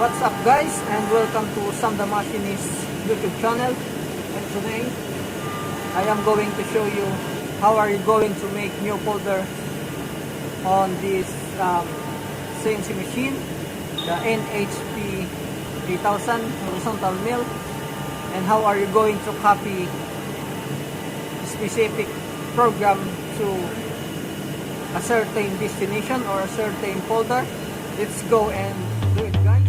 What's up guys, and welcome to the Machinist YouTube channel. And today I am going to show you how are you going to make new folder on this CNC machine, the NHP 8000 horizontal mill, and how are you going to copy specific program to a certain destination or a certain folder. Let's go and do it, guys.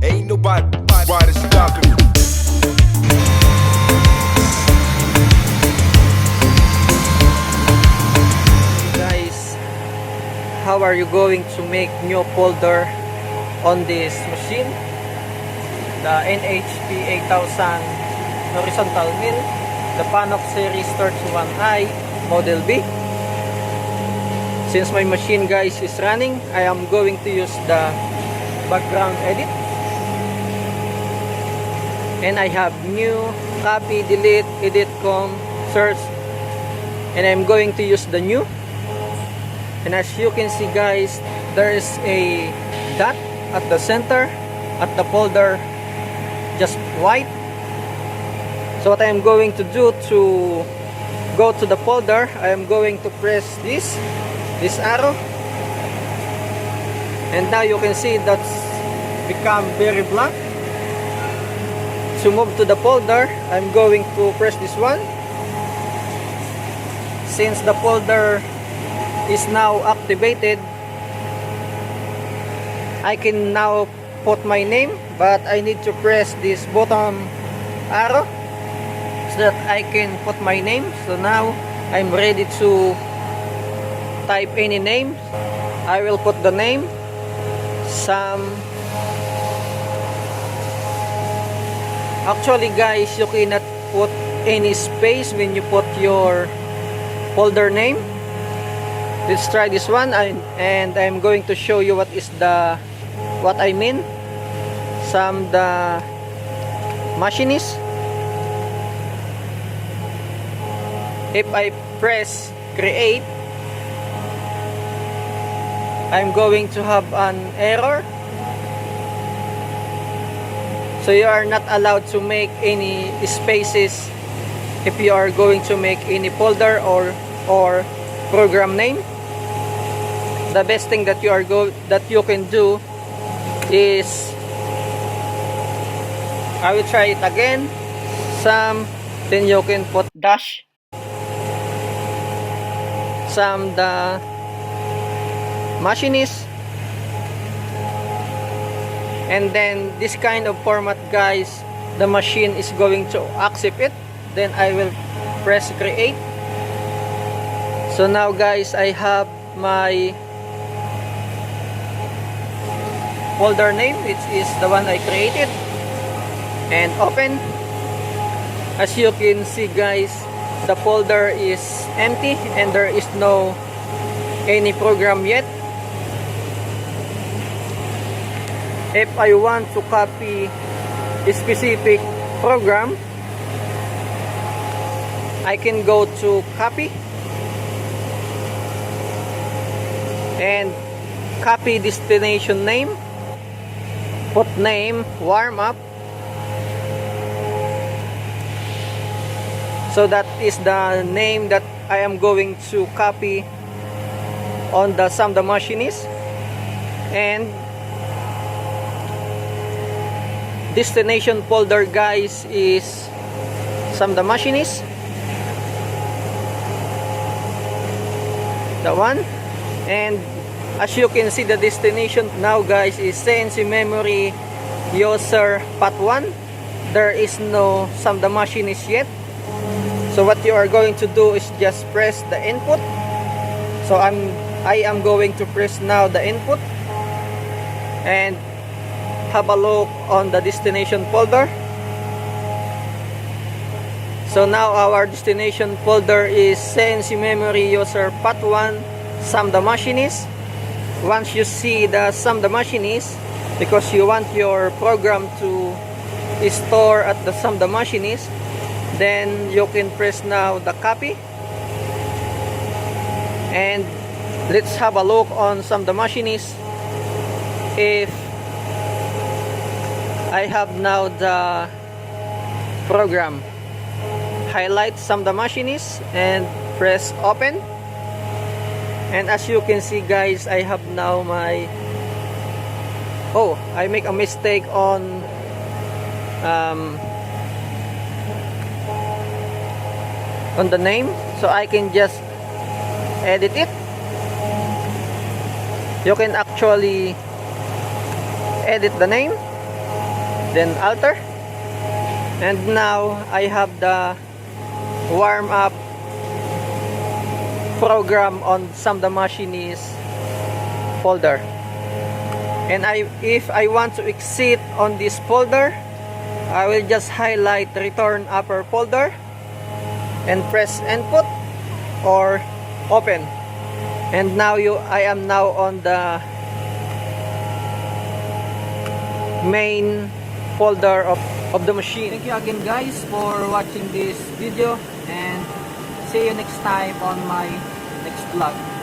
Ain't nobody stopping me. Guys, how are you going to make new folder on this machine, the NHP 8000 horizontal mill, the Fanuc series 31i model B? Since my machine, guys, is running, I am going to use the background edit, and I have new, copy, delete, edit, com, search, and I'm going to use the new. And as you can see, guys, there is a dot at the center at the folder, just white. So what I am going to do to go to the folder, I am going to press this arrow, and now you can see that's become very black. To move to the folder, I'm going to press this one. Since the folder is now activated, I can now put my name, but I need to press this bottom arrow so that I can put my name. So now I'm ready to type any name. I will put the name some. Actually, guys, you cannot put any space when you put your folder name. Let's try this one, and I'm going to show you what I mean. Some the Machinist. If I press create, I'm going to have an error. So you are not allowed to make any spaces if you are going to make any folder or program name. The best thing that you can do is, I will try it again. Then you can put dash. The Machinist. And then this kind of format, guys, the machine is going to accept it. Then I will press create. So now, guys, I have my folder name, which is the one I created, and open. As you can see, guys, the folder is empty and there is no any program yet. If I want to copy a specific program, I can go to copy and copy destination name, put name warm up. So that is the name that I am going to copy on the Machinist. And destination folder, guys, is the Machinist, the one. And as you can see, the destination now, guys, is CNC memory user part 1. There is no the Machinist yet. So what you are going to do is just press the input. So I am going to press now the input and have a look on the destination folder. So now our destination folder is CNC memory user part 1 the Machinist. Once you see the the Machinist, because you want your program to store at the Machinist, then you can press now the copy. And let's have a look on some of the machinists. If I have now the program, highlight some of the machinists and press open. And as you can see guys, I have now my, oh, I make a mistake on the name, so I can just edit it. You can actually edit the name, then alter, and now I have the warm up program on some of the Machinist folder. And if I want to exit on this folder, I will just highlight return upper folder and press input or open. And now I am now on the main folder of the machine. Thank you again guys for watching this video, and see you next time on my next vlog.